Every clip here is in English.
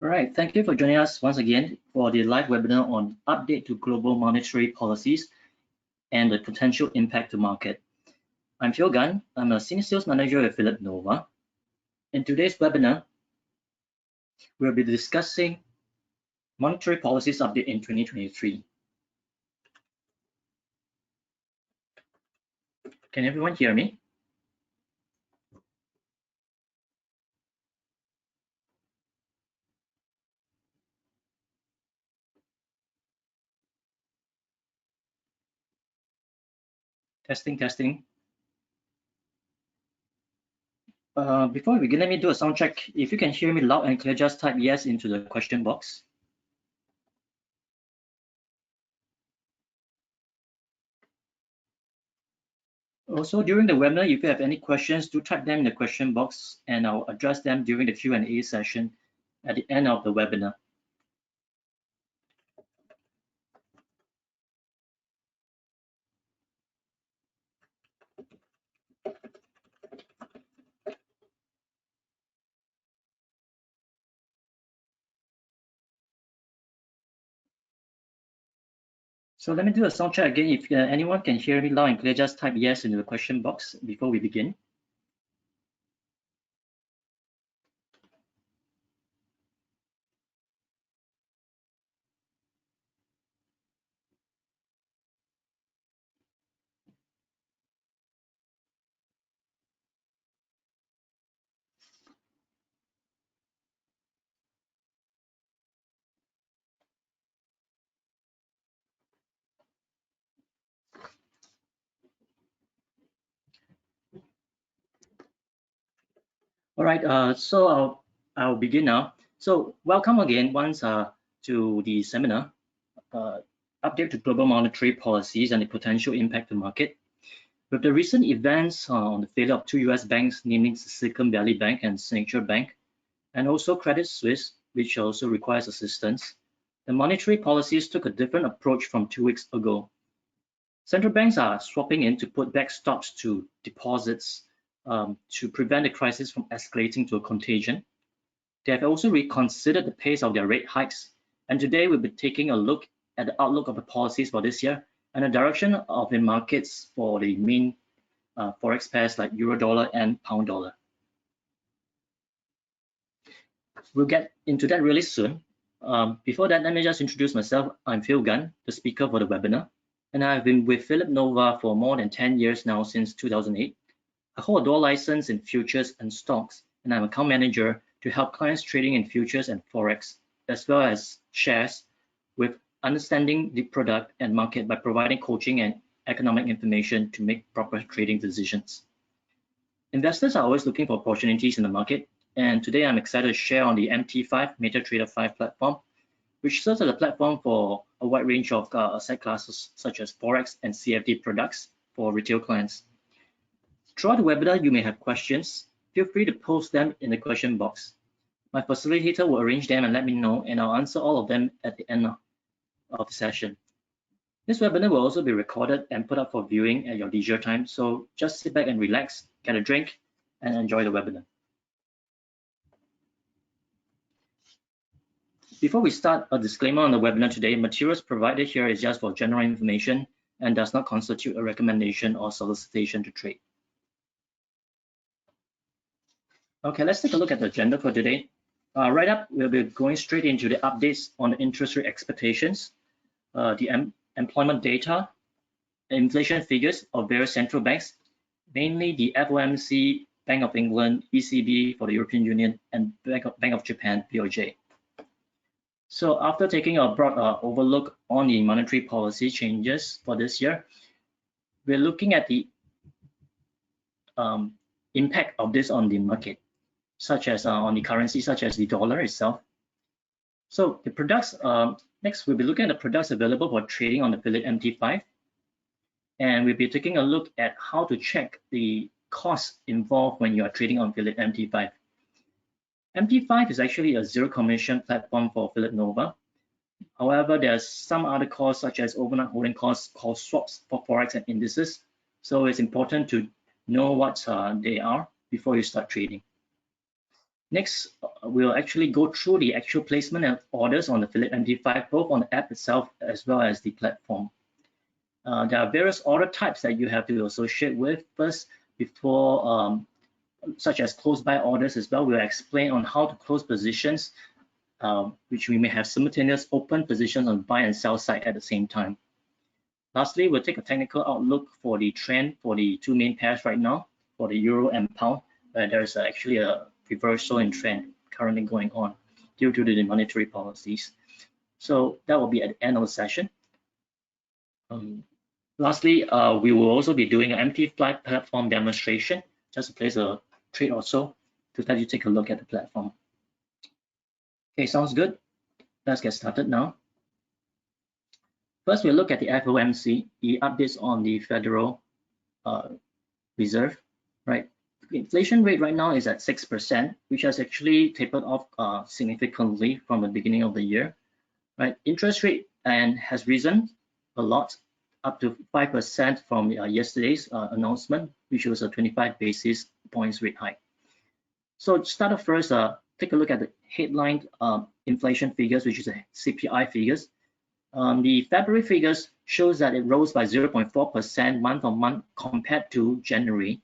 All right, thank you for joining us once again for the live webinar on update to global monetary policies and the potential impact to market. I'm Phil Gunn. I'm a senior sales manager at Phillip Nova. In today's webinar, we'll be discussing monetary policies update in 2023. Can everyone hear me? Testing, testing. Before we begin, let me do a sound check. If you can hear me loud and clear, just type yes into the question box. Also, during the webinar, if you have any questions, do type them in the question box and I'll address them during the Q&A session at the end of the webinar. So let me do a sound check again. If anyone can hear me loud and clear, just type yes into the question box before we begin. All right, so I'll begin now. So welcome again once to the seminar, update to global monetary policies and the potential impact to market. With the recent events on the failure of two US banks, namely Silicon Valley Bank and Signature Bank, and also Credit Suisse, which also requires assistance, the monetary policies took a different approach from 2 weeks ago. Central banks are swapping in to put backstops to deposits to prevent the crisis from escalating to a contagion. They have also reconsidered the pace of their rate hikes, and today we'll be taking a look at the outlook of the policies for this year and the direction of the markets for the main Forex pairs like Euro dollar and Pound dollar. We'll get into that really soon. Before that, let me just introduce myself. I'm Phil Gunn, the speaker for the webinar, and I've been with Phillip Nova for more than 10 years now, since 2008. I hold a dual license in futures and stocks, and I'm account manager to help clients trading in futures and Forex, as well as shares, with understanding the product and market by providing coaching and economic information to make proper trading decisions. Investors are always looking for opportunities in the market, and today I'm excited to share on the MT5, MetaTrader 5 platform, which serves as a platform for a wide range of asset classes such as Forex and CFD products for retail clients. Throughout the webinar, you may have questions. Feel free to post them in the question box. My facilitator will arrange them and let me know, and I'll answer all of them at the end of the session. This webinar will also be recorded and put up for viewing at your leisure time, so just sit back and relax, get a drink, and enjoy the webinar. Before we start, a disclaimer on the webinar today. Materials provided here is just for general information and does not constitute a recommendation or solicitation to trade. Okay, let's take a look at the agenda for today. Right up, we'll be going straight into the updates on the interest rate expectations, the employment data, inflation figures of various central banks, mainly the FOMC, Bank of England, ECB for the European Union, and Bank of Japan, BOJ. So after taking a broad overlook on the monetary policy changes for this year, we're looking at the impact of this on the market, such as on the currency, such as the dollar itself. So the products, next we'll be looking at the products available for trading on the Phillip MT5. And we'll be taking a look at how to check the costs involved when you are trading on Phillip MT5. MT5 is actually a zero commission platform for Phillip Nova. However, there's some other costs such as overnight holding costs called swaps for Forex and indices. So it's important to know what they are before you start trading. Next, we'll actually go through the actual placement of orders on the Phillip MT5, both on the app itself as well as the platform. There are various order types that you have to associate with. First, before such as close buy orders as well, we'll explain on how to close positions, which we may have simultaneous open positions on buy and sell side at the same time. Lastly, we'll take a technical outlook for the trend for the two main pairs right now, for the Euro and Pound, where there's actually a reversal in trend currently going on due to the monetary policies. So that will be at the end of the session. Lastly, we will also be doing an MT5 platform demonstration, just to place a trade or so to let you take a look at the platform. Okay, sounds good. Let's get started now. First, we'll look at the FOMC, the updates on the Federal Reserve, right? The inflation rate right now is at 6%, which has actually tapered off significantly from the beginning of the year, right? Interest rate has risen a lot, up to 5% from yesterday's announcement, which was a 25 basis points rate hike. So to start off first, take a look at the headline inflation figures, which is the CPI figures. The February figures shows that it rose by 0.4% month on month compared to January,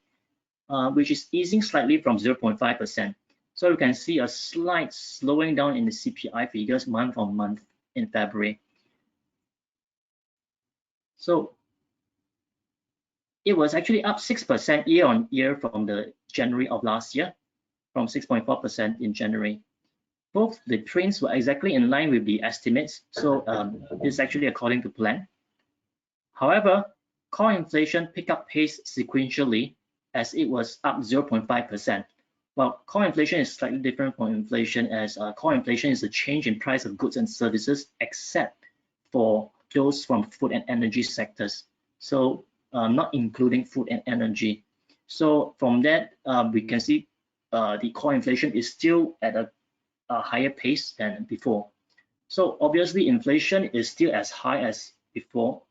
which is easing slightly from 0.5%. So you can see a slight slowing down in the CPI figures month on month in February. So it was actually up 6% year on year from the January of last year, from 6.4% in January. Both the prints were exactly in line with the estimates, so it's actually according to plan. However, core inflation picked up pace sequentially as it was up 0.5%. Well, core inflation is slightly different from inflation, as core inflation is a change in price of goods and services, except for those from food and energy sectors. So not including food and energy. So from that, we can see the core inflation is still at a higher pace than before. So obviously inflation is still as high as before,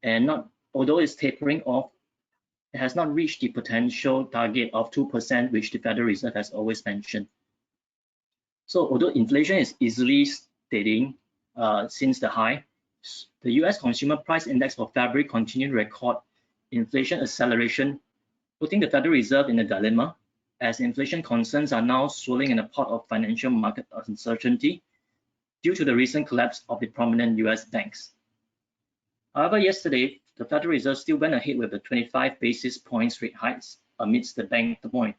and although it's tapering off, it has not reached the potential target of 2%, which the Federal Reserve has always mentioned. So although inflation is easily steadying since the high, the US Consumer Price Index for February continued to record inflation acceleration, putting the Federal Reserve in a dilemma, as inflation concerns are now swirling in a pot of financial market uncertainty due to the recent collapse of the prominent US banks. However, yesterday, the Federal Reserve still went ahead with the 25 basis points rate hikes amidst the bank turmoil.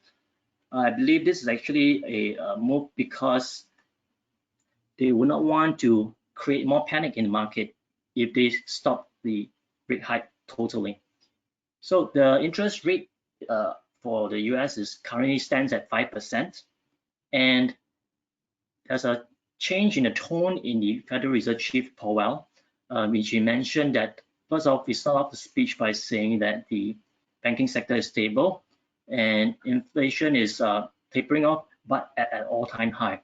I believe this is actually a move because they would not want to create more panic in the market if they stop the rate hike totally. So the interest rate for the US currently stands at 5%, and there's a change in the tone in the Federal Reserve Chief Powell, which he mentioned that first off, he started off the speech by saying that the banking sector is stable and inflation is tapering off, but at an all-time high.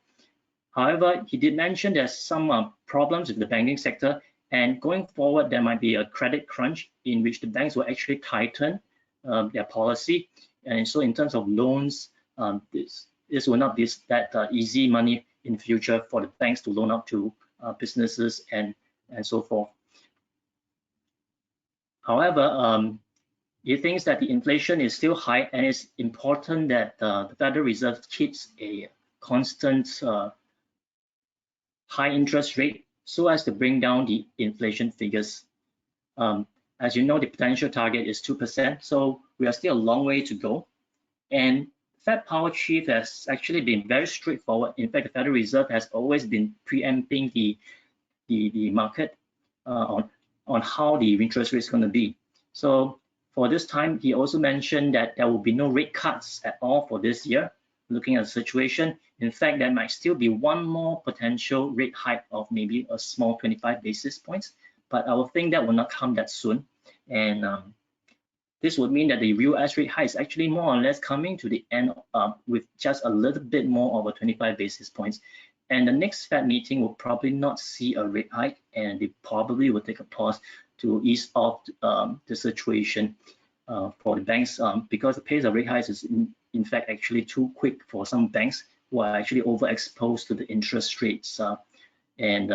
However, he did mention there's some problems with the banking sector, and going forward, there might be a credit crunch in which the banks will actually tighten their policy. And so in terms of loans, this will not be that easy money in future for the banks to loan out to businesses and so forth. However, he thinks that the inflation is still high, and it's important that the Federal Reserve keeps a constant high interest rate so as to bring down the inflation figures. As you know, the potential target is 2%, so we are still a long way to go. And Fed Power Chief has actually been very straightforward. In fact, the Federal Reserve has always been preempting the market on how the interest rate is going to be. So for this time, he also mentioned that there will be no rate cuts at all for this year, looking at the situation. In fact, there might still be one more potential rate hike of maybe a small 25 basis points, but I would think that will not come that soon. And this would mean that the US rate hike is actually more or less coming to the end with just a little bit more of a 25 basis points. And the next Fed meeting will probably not see a rate hike, and they probably will take a pause to ease off the situation for the banks because the pace of rate hikes is in fact actually too quick for some banks who are actually overexposed to the interest rates and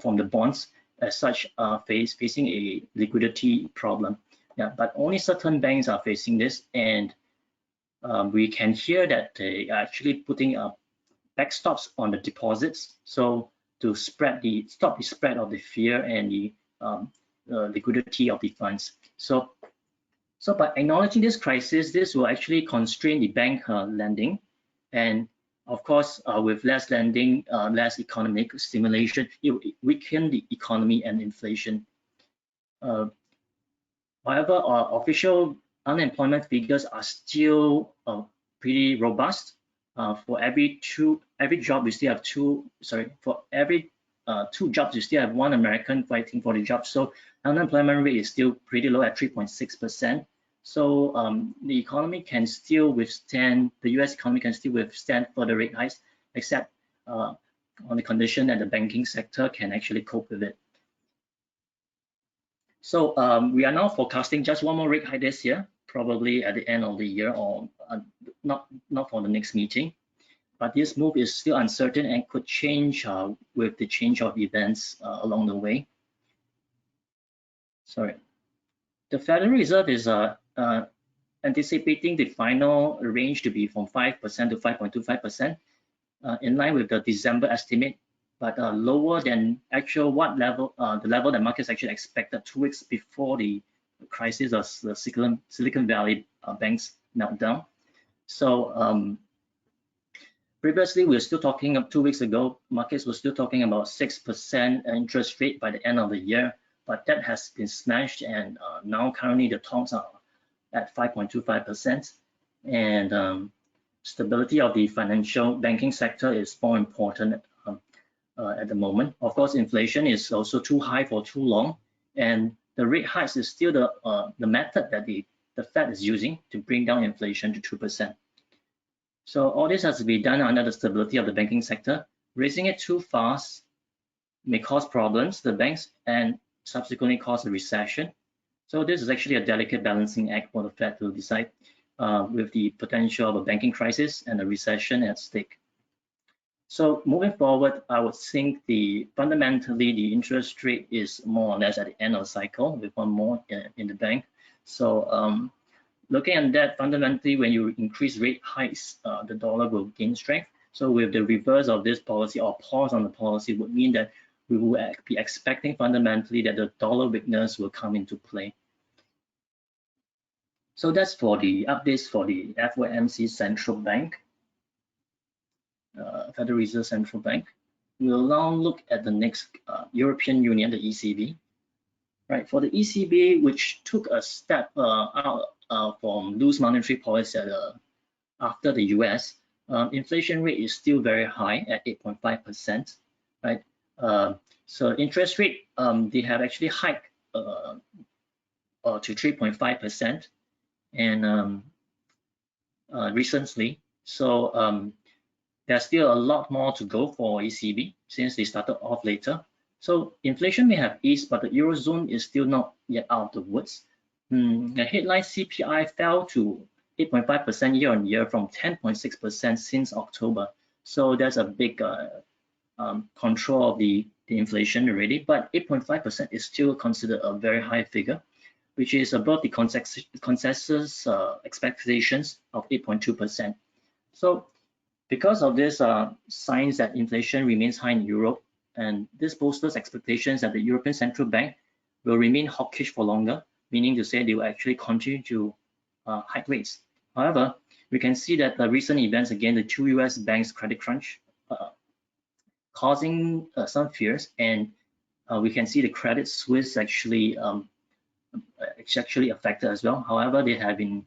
from the bonds as such are facing a liquidity problem. Yeah, but only certain banks are facing this, and we can hear that they are actually putting backstops on the deposits, so to stop the spread of the fear and the liquidity of the funds. So by acknowledging this crisis, this will actually constrain the bank lending, and of course, with less lending, less economic stimulation, it will weaken the economy and inflation. However, our official unemployment figures are still pretty robust. For every job, we still have for every 2 jobs, you still have 1 American fighting for the job. So unemployment rate is still pretty low at 3.6%. So the economy can still withstand, the US economy can still withstand further rate hikes, except on the condition that the banking sector can actually cope with it. So we are now forecasting just 1 more rate hike this year, probably at the end of the year, or not for the next meeting. But this move is still uncertain and could change with the change of events along the way. Sorry. The Federal Reserve is anticipating the final range to be from 5% to 5.25%, in line with the December estimate, but lower than actual the level that markets actually expected 2 weeks before the crisis of the Silicon Valley banks meltdown. So previously, we were still talking 2 weeks ago, markets were still talking about 6% interest rate by the end of the year, but that has been smashed, and now currently the talks are at 5.25%, and stability of the financial banking sector is more important at the moment. Of course, inflation is also too high for too long, and the rate hikes is still the method that the Fed is using to bring down inflation to 2%. So all this has to be done under the stability of the banking sector. Raising it too fast may cause problems to the banks and subsequently cause a recession. So this is actually a delicate balancing act for the Fed to decide with the potential of a banking crisis and a recession at stake. So moving forward, I would think fundamentally the interest rate is more or less at the end of the cycle with 1 more in the bank. So looking at that, fundamentally, when you increase rate hikes, the dollar will gain strength. So with the reverse of this policy or pause on the policy would mean that we will be expecting fundamentally that the dollar weakness will come into play. So that's for the updates for the FOMC Central Bank, Federal Reserve Central Bank. We'll now look at the next European Union, the ECB. Right, for the ECB, which took a step out from loose monetary policy after the US, inflation rate is still very high at 8.5%. Right, so interest rate they have actually hiked to 3.5%, and recently. So there's still a lot more to go for ECB since they started off later. So inflation may have eased, but the Eurozone is still not yet out of the woods. The headline CPI fell to 8.5% year on year from 10.6% since October. So there's a big control of the inflation already, but 8.5% is still considered a very high figure, which is above the consensus expectations of 8.2%. So because of this signs that inflation remains high in Europe, and this bolsters expectations that the European Central Bank will remain hawkish for longer, meaning to say they will actually continue to hike rates. However, we can see that the recent events, again, the 2 US banks credit crunch, causing some fears, and we can see the Credit Suisse actually affected as well. However, they have been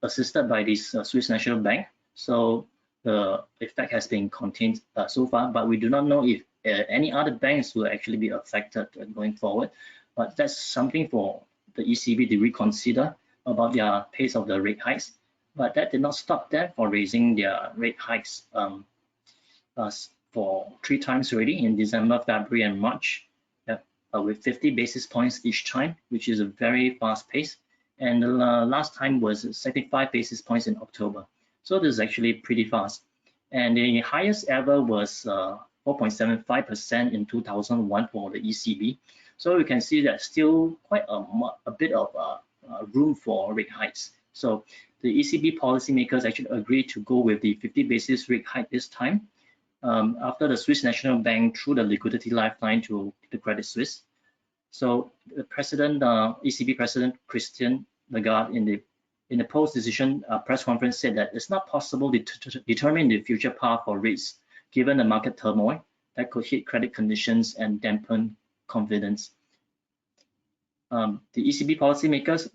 assisted by this Swiss National Bank, so the effect has been contained so far, but we do not know if any other banks will actually be affected going forward. But that's something for the ECB to reconsider about their pace of the rate hikes. But that did not stop them for raising their rate hikes for 3 times already in December, February, and March, with 50 basis points each time, which is a very fast pace. And the last time was 75 basis points in October. So this is actually pretty fast. And the highest ever was 4.75% in 2001 for the ECB. So you can see that still quite a bit of room for rate hikes. So the ECB policymakers actually agreed to go with the 50 basis rate hike this time, after the Swiss National Bank threw the liquidity lifeline to the Credit Suisse. So the president, ECB President Christine Lagarde, in the post-decision press conference, said that it's not possible to determine the future path for rates given the market turmoil that could hit credit conditions and dampen confidence. The ECB policymakers,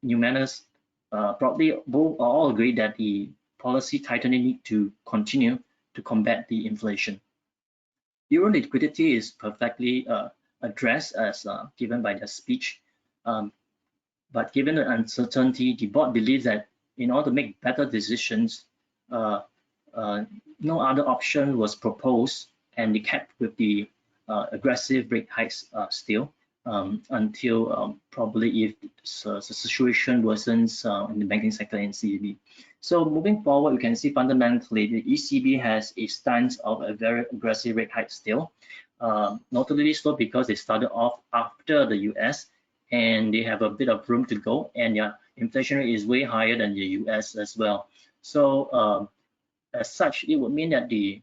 unanimous, broadly all agree that the policy tightening need to continue to combat the inflation. Euro liquidity is perfectly addressed as given by the speech, but given the uncertainty, the board believes that in order to make better decisions, no other option was proposed, and they kept with the aggressive rate hikes still until probably if the situation worsens in the banking sector and CB. So moving forward, you can see fundamentally the ECB has a stance of a very aggressive rate hike still, notably so because they started off after the US, and they have a bit of room to go, and their inflation rate is way higher than the US as well. So as such, it would mean that the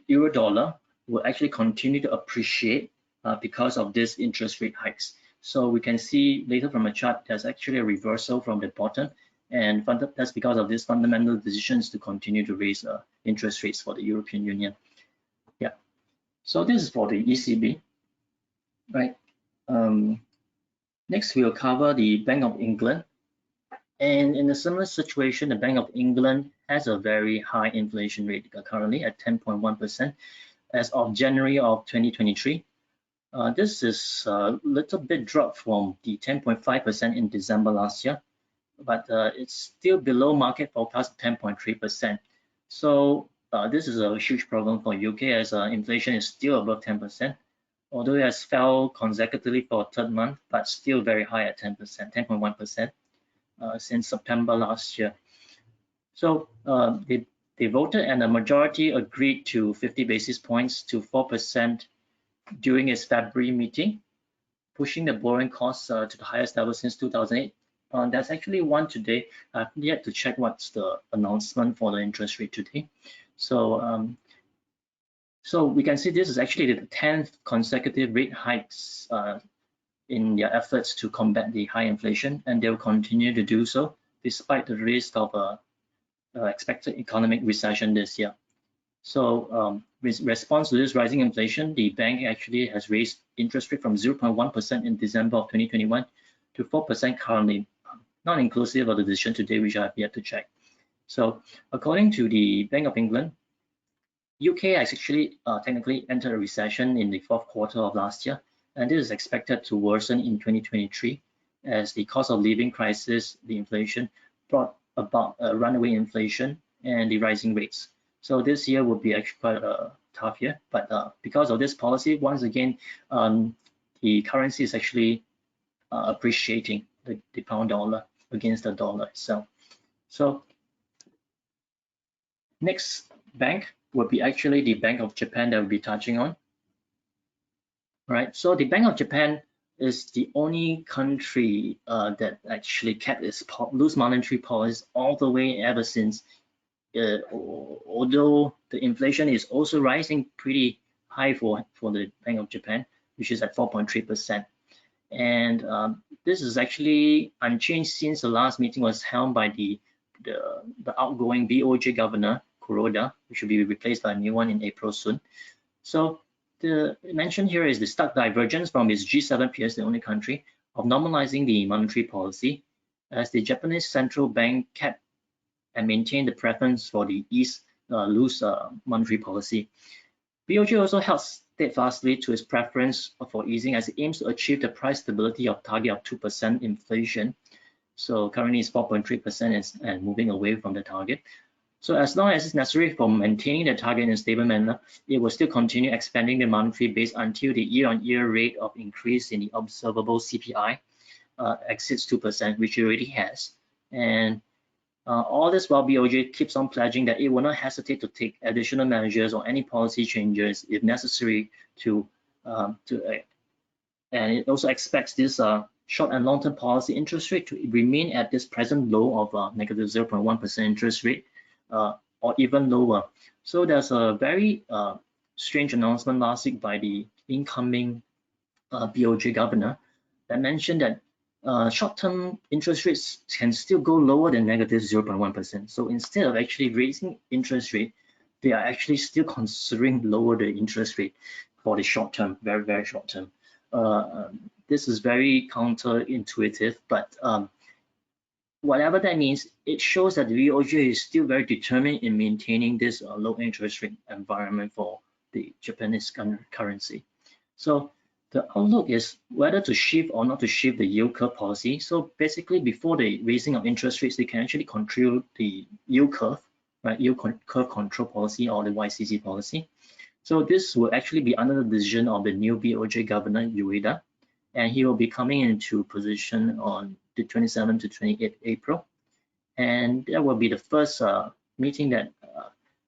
euro dollar will actually continue to appreciate because of this interest rate hikes. So we can see later from a chart, there's actually a reversal from the bottom, and that's because of these fundamental decisions to continue to raise interest rates for the European Union. Yeah. So this is for the ECB, right? Next, we'll cover the Bank of England. And in a similar situation, the Bank of England has a very high inflation rate currently at 10.1% as of January of 2023. This is a little bit drop from the 10.5% in December last year, but it's still below market forecast of 10.3%. So this is a huge problem for UK as inflation is still above 10%, although it has fell consecutively for a third month, but still very high at 10%, 10.1% since September last year. So they voted, and the majority agreed to 50 basis points to 4% during its February meeting, pushing the borrowing costs to the highest level since 2008. There's actually one today. I've yet to check what's the announcement for the interest rate today. So so we can see this is actually the 10th consecutive rate hikes in their efforts to combat the high inflation, and they'll continue to do so despite the risk of expected economic recession this year. So with response to this rising inflation, the bank actually has raised interest rate from 0.1% in December of 2021 to 4% currently, not inclusive of the decision today, which I have yet to check. So according to the Bank of England, UK has actually technically entered a recession in the fourth quarter of last year, and this is expected to worsen in 2023 as the cost of living crisis, the inflation, brought about runaway inflation and the rising rates. So this year will be actually quite a tough year, but because of this policy, once again, the currency is actually appreciating, the pound dollar against the dollar itself. So next bank would be actually the Bank of Japan that we'll be touching on. Right, so the Bank of Japan is the only country that actually kept its loose monetary policy all the way ever since. Although the inflation is also rising pretty high for the Bank of Japan, which is at 4.3%. And this is actually unchanged since the last meeting was held by the outgoing BOJ governor, Kuroda, which will be replaced by a new one in April soon. So the mention here is the stark divergence from its G7 peers, the only country, of normalizing the monetary policy, as the Japanese central bank kept and maintained the preference for the loose monetary policy. BOJ also held steadfastly to its preference for easing as it aims to achieve the price stability of target of 2% inflation. So currently it's 4.3% and moving away from the target. So as long as it's necessary for maintaining the target in a stable manner, it will still continue expanding the monetary base until the year-on-year rate of increase in the observable CPI exceeds 2%, which it already has. And all this while BOJ keeps on pledging that it will not hesitate to take additional measures or any policy changes if necessary and it also expects this short and long-term policy interest rate to remain at this present low of negative 0.1% interest rate or even lower. So there's a very strange announcement last week by the incoming BOJ governor that mentioned that short-term interest rates can still go lower than negative 0.1%. So instead of actually raising interest rate, they are actually still considering lower the interest rate for the short term, very, very short term. This is very counterintuitive, but whatever that means, it shows that the BOJ is still very determined in maintaining this low interest rate environment for the Japanese currency. So the outlook is whether to shift or not to shift the yield curve policy. So basically, before the raising of interest rates, they can actually control the yield curve, right? Yield curve control policy or the YCC policy. So this will actually be under the decision of the new BOJ governor, Ueda, and he will be coming into position on the 27th to 28th April. And that will be the first meeting that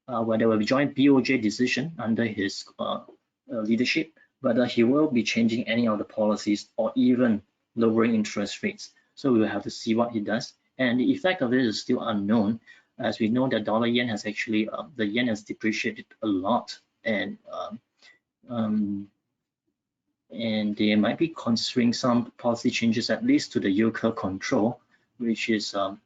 where there will be joint BOJ decision under his leadership, whether he will be changing any of the policies or even lowering interest rates. So we will have to see what he does. And the effect of this is still unknown, as we know that dollar yen has actually, the yen has depreciated a lot, and they might be considering some policy changes, at least to the yield curve control, which is so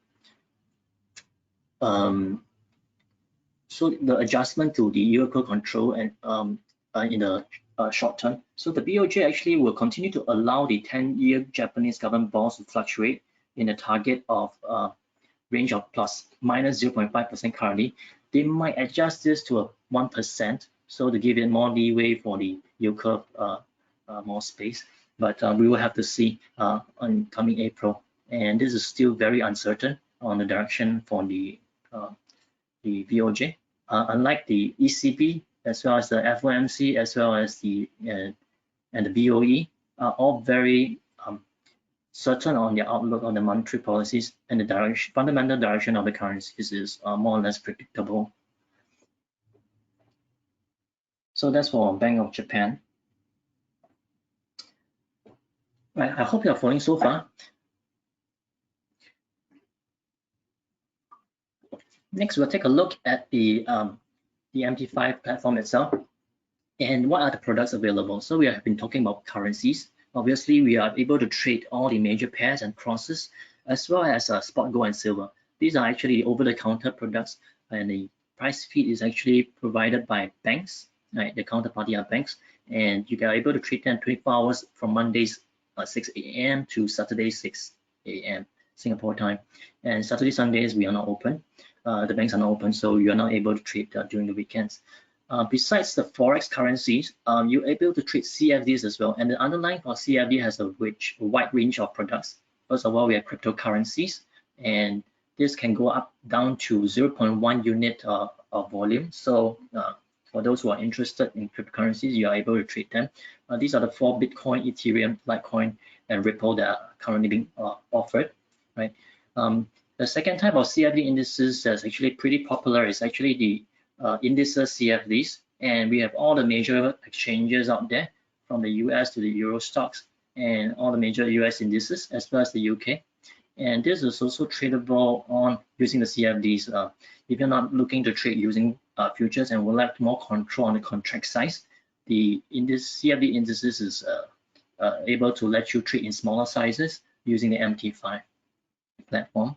the adjustment to the yield curve control and in the short term. So the BOJ actually will continue to allow the 10-year Japanese government bonds to fluctuate in a target of range of plus minus 0.5% currently. They might adjust this to a 1%, so to give it more leeway for the yield curve, more space. But we will have to see on coming April, and this is still very uncertain on the direction for the BOJ. Unlike the ECB, as well as the FOMC, as well as the and the BoE, are all very certain on the outlook on the monetary policies, and the direction, fundamental direction of the currencies is more or less predictable. So that's for Bank of Japan. Right, I hope you are following so far. Next, we'll take a look at the MT5 platform itself and what are the products available. So we have been talking about currencies. Obviously, we are able to trade all the major pairs and crosses, as well as spot gold and silver. These are actually over-the-counter products, and the price feed is actually provided by banks, right? The counterparty are banks, and you are able to trade them 24 hours from Mondays 6 a.m. to Saturday 6 a.m. Singapore time. And Saturday, Sundays, we are not open. The banks are not open, so you are not able to trade during the weekends. Besides the Forex currencies, you're able to trade CFDs as well. And the underlying for CFD has a wide range of products. First of all, we have cryptocurrencies, and this can go up down to 0.1 unit of volume. So for those who are interested in cryptocurrencies, you are able to trade them. These are the 4 Bitcoin, Ethereum, Litecoin, and Ripple that are currently being offered, right? The second type of CFD indices that's actually pretty popular is actually the indices CFDs, and we have all the major exchanges out there, from the US to the Euro stocks and all the major US indices, as well as the UK. And this is also tradable on using the CFDs. If you're not looking to trade using futures and would like more control on the contract size, the CFD indices is able to let you trade in smaller sizes using the MT5 platform,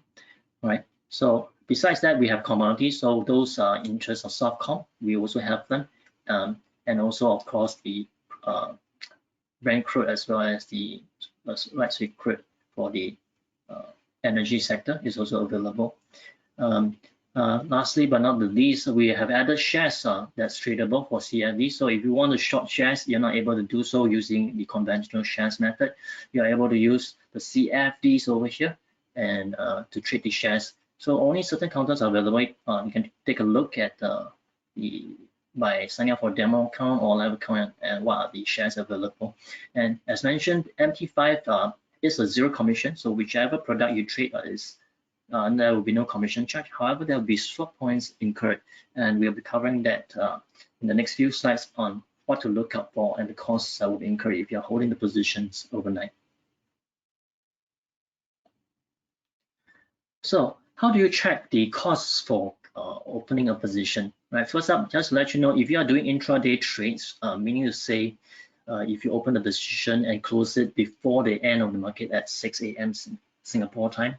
right? So besides that, we have commodities. So those are interests of soft comp, we also have them, and also of course the Brent crude, as well as the light sweet crude for the energy sector is also available. Lastly but not the least, we have added shares that's tradable for CFD. So if you want to short shares, you're not able to do so using the conventional shares method. You are able to use the CFDs over here and to trade the shares. So only certain counters are available. You can take a look at by signing up for a demo account or live account and what are the shares available. And as mentioned, MT5 is a zero commission. So whichever product you trade is, there will be no commission charge. However, there will be swap points incurred, and we'll be covering that in the next few slides on what to look out for and the costs that will incur if you're holding the positions overnight. So how do you check the costs for opening a position? Right. First up, just to let you know, if you are doing intraday trades, meaning to say, if you open the position and close it before the end of the market at 6 a.m. Singapore time,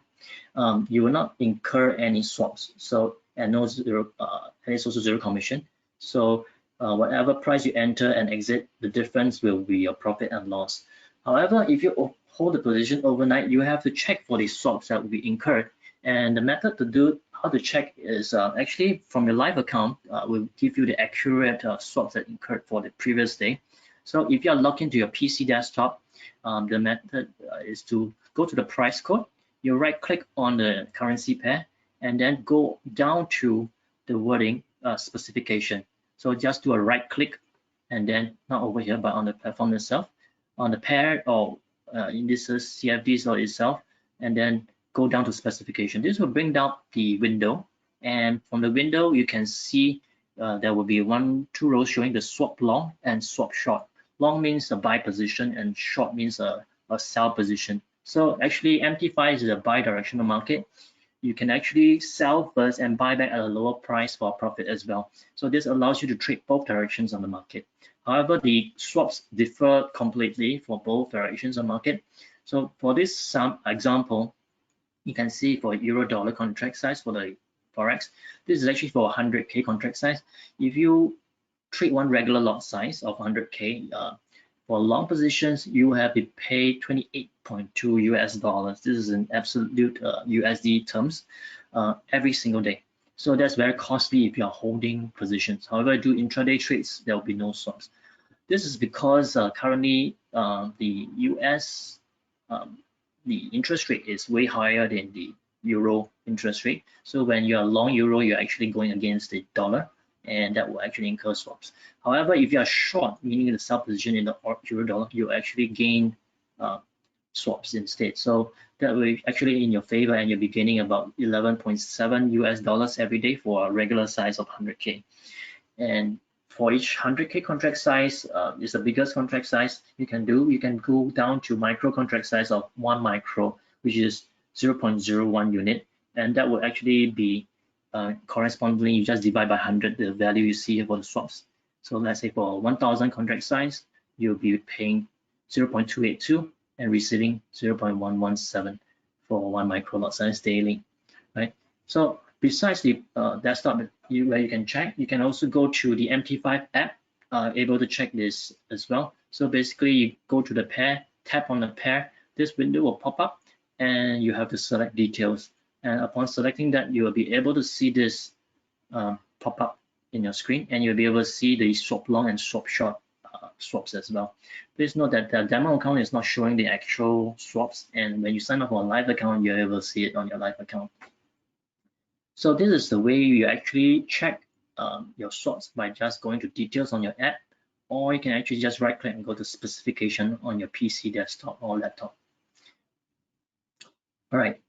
you will not incur any swaps. So and no zero, and it's also zero commission. So whatever price you enter and exit, the difference will be your profit and loss. However, if you hold the position overnight, you have to check for the swaps that will be incurred. And the method to do how to check is actually from your live account will give you the accurate swaps that incurred for the previous day. So if you are logged into your PC desktop, the method is to go to the price code. You right click on the currency pair and then go down to the wording specification. So just do a right click and then not over here, but on the platform itself, on the pair or indices, CFDs or itself, and then go down to specification. This will bring down the window, and from the window you can see there will be two rows showing the swap long and swap short. Long means a buy position and short means a sell position. So actually MT5 is a bi-directional market. You can actually sell first and buy back at a lower price for a profit as well. So this allows you to trade both directions on the market. However, the swaps differ completely for both directions on market. So for this example, you can see for Euro dollar contract size for the Forex, this is actually for 100K contract size. If you trade one regular lot size of 100K, for long positions, you have to pay 28.2 US dollars. This is in absolute USD terms every single day. So that's very costly if you are holding positions. However, do intraday trades, there will be no swaps. This is because currently the US the interest rate is way higher than the Euro interest rate. So when you are long Euro, you're actually going against the dollar, and that will actually incur swaps. However, if you are short, meaning the sell position in the Euro dollar, you actually gain swaps instead. So that will actually in your favor, and you'll be gaining about 11.7 US dollars every day for a regular size of 100K. And for each 100K contract size is the biggest contract size you can do. You can go down to micro contract size of 1 micro, which is 0.01 unit, and that will actually be correspondingly, you just divide by 100 the value you see here for the swaps. So let's say for 1,000 contract size, you'll be paying 0.282 and receiving 0.117 for 1 micro lot size daily, right? So besides the desktop where you can check, you can also go to the MT5 app, able to check this as well. So basically, you go to the pair, tap on the pair, this window will pop up, and you have to select details. And upon selecting that, you will be able to see this pop up in your screen, and you'll be able to see the swap long and swap short swaps as well. Please note that the demo account is not showing the actual swaps, and when you sign up for a live account, you're able to see it on your live account. So this is the way you actually check your swaps by just going to details on your app, or you can actually just right click and go to specification on your PC, desktop, or laptop. All right,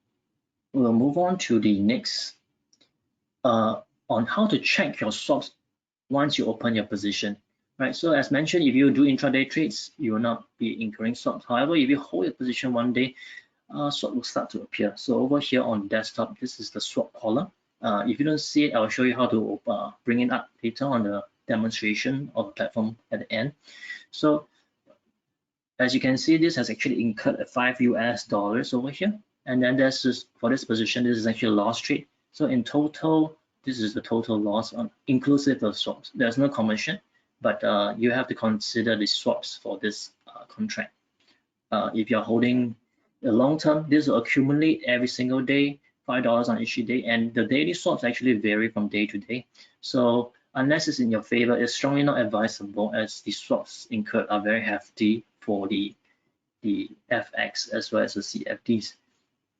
we'll move on to the next on how to check your swaps once you open your position. Right, so as mentioned, if you do intraday trades, you will not be incurring swaps. However, if you hold your position one day, swap will start to appear. So over here on desktop, this is the swap column. If you don't see it, I'll show you how to bring it up later on the demonstration of the platform at the end. So as you can see, this has actually incurred at 5 US dollars over here. And then this is for this position, this is actually a loss trade. So in total, this is the total loss on inclusive of swaps. There's no commission, but you have to consider the swaps for this contract. If you're holding a long term, this will accumulate every single day, $5 on each day, and the daily swaps actually vary from day to day. So unless it's in your favor, it's strongly not advisable, as the swaps incurred are very hefty for the FX as well as the CFDs.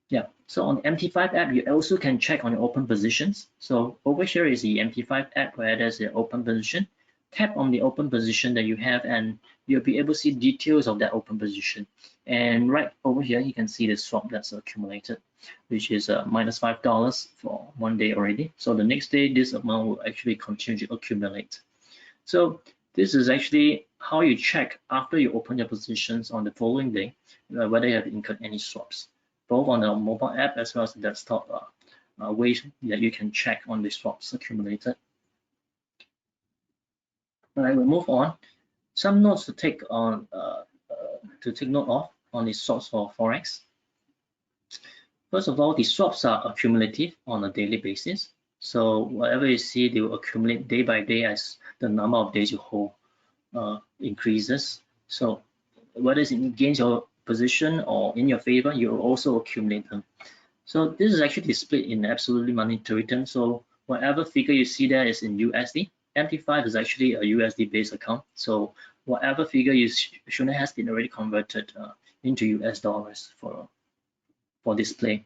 Yeah, so on the MT5 app, you also can check on your open positions. So over here is the MT5 app where there's the open position. tap on the open position that you have, and you'll be able to see details of that open position. And right over here, you can see the swap that's accumulated, which is minus $5 for 1 day already. So the next day, this amount will actually continue to accumulate. So this is actually how you check after you open your positions on the following day, whether you have incurred any swaps, both on the mobile app as well as the desktop ways that you can check on the swaps accumulated. All right, we'll move on. Some notes to take on note of on the swaps for Forex. First of all, the swaps are accumulative on a daily basis. So whatever you see, they will accumulate day by day as the number of days you hold increases. So whether it's against your position or in your favor, you will also accumulate them. So this is actually displayed in absolutely monetary terms. So whatever figure you see there is in USD. MT5 is actually a USD based account. So whatever figure you shown has been already converted into US dollars for display.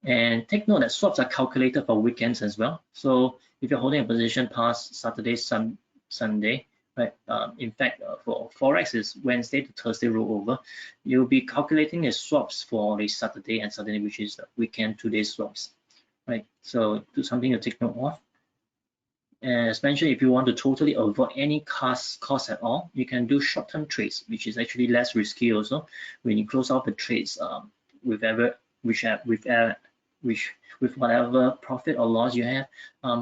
And take note that swaps are calculated for weekends as well. So if you're holding a position past Saturday, Sunday, right? In fact, for Forex is Wednesday to Thursday rollover. You'll be calculating the swaps for the Saturday and Sunday, which is the weekend 2-day swaps, right? So do something to take note of. And as mentioned, if you want to totally avoid any cost at all, you can do short-term trades, which is actually less risky also. When you close out the trades with whatever profit or loss you have,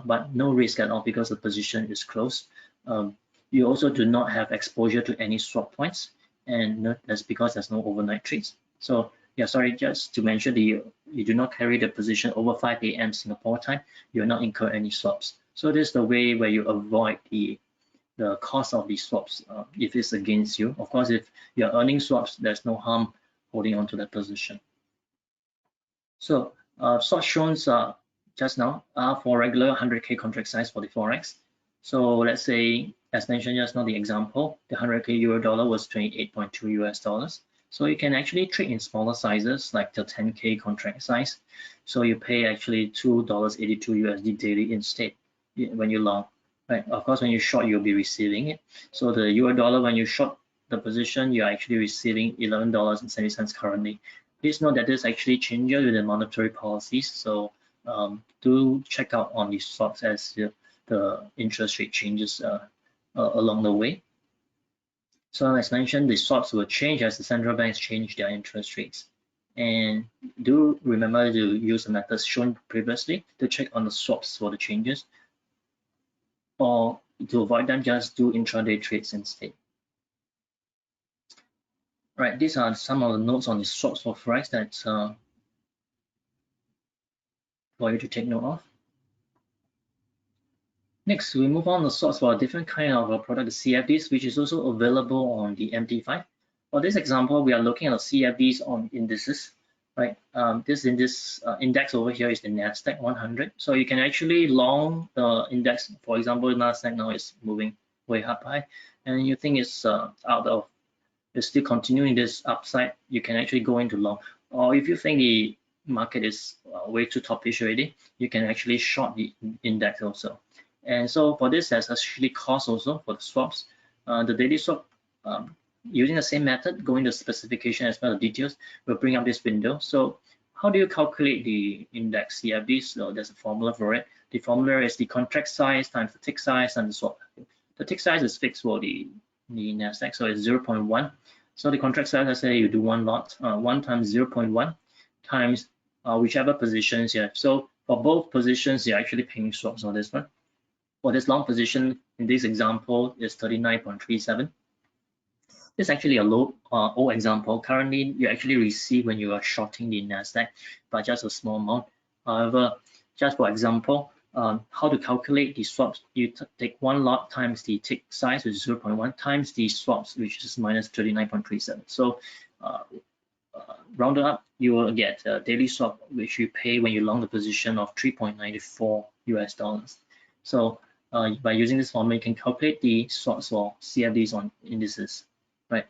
but no risk at all because the position is closed. You also do not have exposure to any swap points, and that's because there's no overnight trades. So yeah, sorry, just to mention, you do not carry the position over 5 a.m. Singapore time. You will not incur any swaps. So this is the way where you avoid the cost of the swaps if it's against you. Of course, if you're earning swaps, there's no harm holding on to that position. So swaps shown just now are for regular 100K contract size for the Forex. So let's say, as mentioned just now, the example, the 100K euro dollar was 28.2 US dollars. So you can actually trade in smaller sizes like the 10K contract size. So you pay actually $2.82 USD daily instead when you long, right? Of course, when you short, you'll be receiving it. So the euro dollar, when you short the position, you're actually receiving $11.70 currently. Please note that this actually changes with the monetary policies. So do check out on the swaps as the interest rate changes along the way. So as mentioned, the swaps will change as the central banks change their interest rates. And do remember to use the methods shown previously to check on the swaps for the changes. Or to avoid them, just do intraday trades instead. Right, these are some of the notes on the swaps for Forex that for you to take note of. Next, we move on to swaps for a different kind of a product, the CFDs, which is also available on the MT5. For this example, we are looking at the CFDs on indices, right? This index over here is the Nasdaq 100. So you can actually long the index. For example, Nasdaq now is moving way up high, and you think it's it's still continuing this upside, you can actually go into long. Or if you think the market is way too topish already, you can actually short the index also. And so for this, there's actually cost also for the swaps. The daily swap, using the same method, going to specification as well as details, will bring up this window. So how do you calculate the index CFD? So there's a formula for it. The formula is the contract size times the tick size and the swap. The tick size is fixed for the Nasdaq, so it's 0.1. So the contract size, let's say you do one lot, 1 times 0.1 times whichever positions you have. So for both positions, you're actually paying swaps on this one. For this long position, in this example, is 39.37. This is actually a low old example. Currently, you actually receive when you are shorting the Nasdaq, but just a small amount. However, just for example, how to calculate the swaps, you take one lot times the tick size, which is 0.1, times the swaps, which is minus 39.37. So rounded up, you will get a daily swap, which you pay when you long the position of 3.94 US dollars. So by using this formula, you can calculate the swaps for CFDs on indices, right?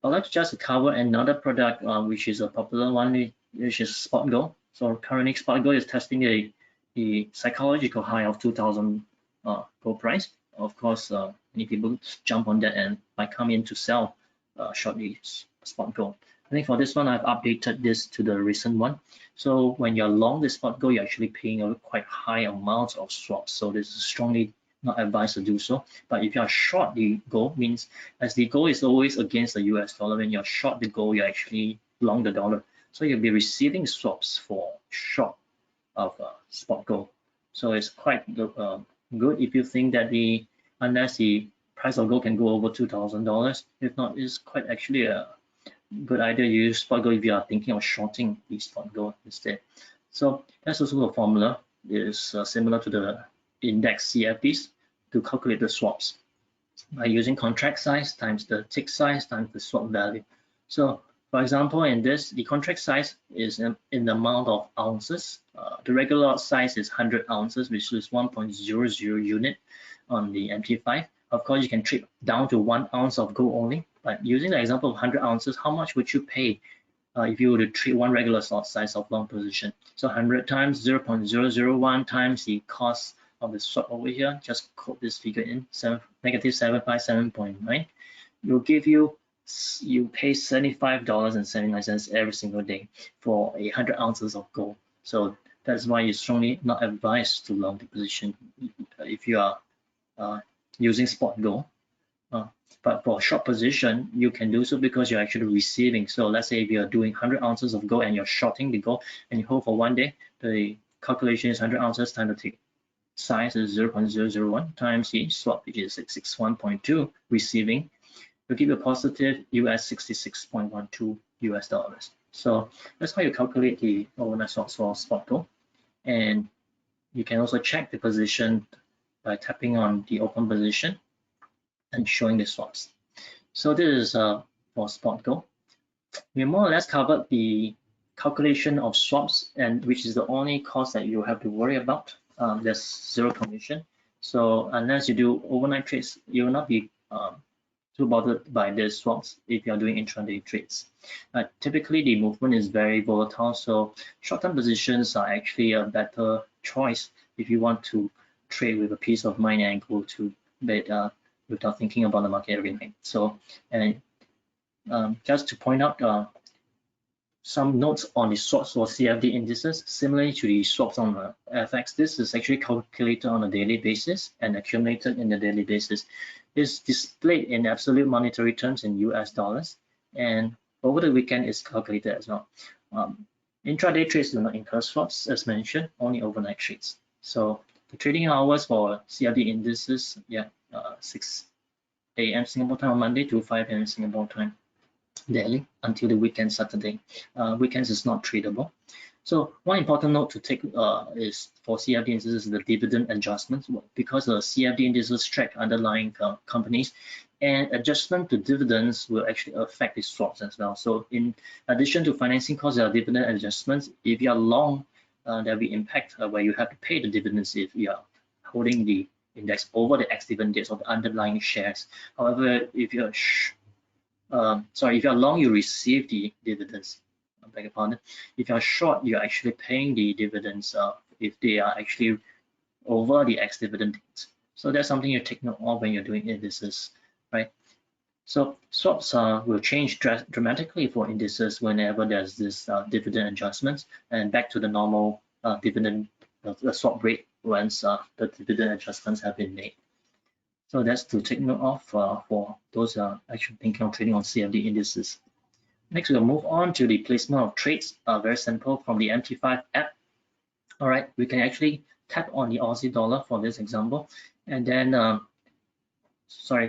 I'd like to just cover another product, which is a popular one, which is spot gold. So currently, spot gold is testing the psychological high of $2,000 gold price. Of course, many people jump on that and might come in to sell shortly spot gold. I think for this one, I've updated this to the recent one. So when you're long the spot gold, you're actually paying a quite high amount of swaps. So this is strongly not advised to do so. But if you are short the gold, means as the gold is always against the US dollar, when you're short the gold, you're actually long the dollar. So you'll be receiving swaps for short of spot gold. So it's quite good if you think that unless the price of gold can go over $2,000, if not, it's quite actually a good idea to use spot gold if you are thinking of shorting the spot gold instead. So that's also a formula. It is similar to the index CFDs to calculate the swaps by using contract size times the tick size times the swap value. So for example, in this, the contract size is in the amount of ounces. The regular lot size is 100 ounces, which is 1.00 unit on the MT5. Of course, you can trade down to 1 ounce of gold only. But using the example of 100 ounces, how much would you pay if you were to trade one regular lot size of long position? So 100 times 0.001 times the cost of the swap over here, just quote this figure in, negative 757.9, will give you pay $75.79 every single day for 100 ounces of gold. So that's why it's strongly not advised to long the position if you are using spot gold. But for short position, you can do so because you're actually receiving. So let's say if you're doing 100 ounces of gold and you're shorting the gold and you hold for 1 day, the calculation is 100 ounces times the tick size is 0.001 times the swap, which is 661.2 receiving, will give you a positive US 66.12 US dollars. So that's how you calculate the overnight swaps for spot gold. And you can also check the position by tapping on the open position and showing the swaps. So this is for spot gold. We more or less covered the calculation of swaps, and which is the only cost that you have to worry about. There's zero commission. So unless you do overnight trades, you will not be too bothered by the swaps if you're doing intraday trades. Typically, the movement is very volatile, so short-term positions are actually a better choice if you want to trade with a peace of mind and go to bed without thinking about the market every night. So, and just to point out some notes on the swaps for CFD indices, similarly to the swaps on FX, this is actually calculated on a daily basis and accumulated in the daily basis. It's displayed in absolute monetary terms in US dollars, and over the weekend is calculated as well. Intraday trades do not incur swaps, as mentioned, only overnight trades. So the trading hours for CFD indices, 6 a.m. Singapore time on Monday to 5 a.m. Singapore time daily until the weekend Saturday. Weekends is not tradable. So one important note to take is for CFD indices the dividend adjustments, because the CFD indices track underlying companies, and adjustment to dividends will actually affect the swaps as well. So in addition to financing costs, there are dividend adjustments. If you are long, there will be impact where you have to pay the dividends if you are holding the index over the ex-dividend dates of the underlying shares. However, if you're if you're long, you receive the dividends. I beg your pardon. If you're short, you're actually paying the dividends if they are actually over the ex-dividend dates. So that's something you take note of when you're doing indices, right? So swaps will change dramatically for indices whenever there's this dividend adjustments, and back to the normal dividend, the swap rate once the dividend adjustments have been made. So that's to take note of for those actually thinking of trading on CFD indices. Next, we'll move on to the placement of trades. Very simple from the MT5 app. All right, we can actually tap on the Aussie dollar for this example, and then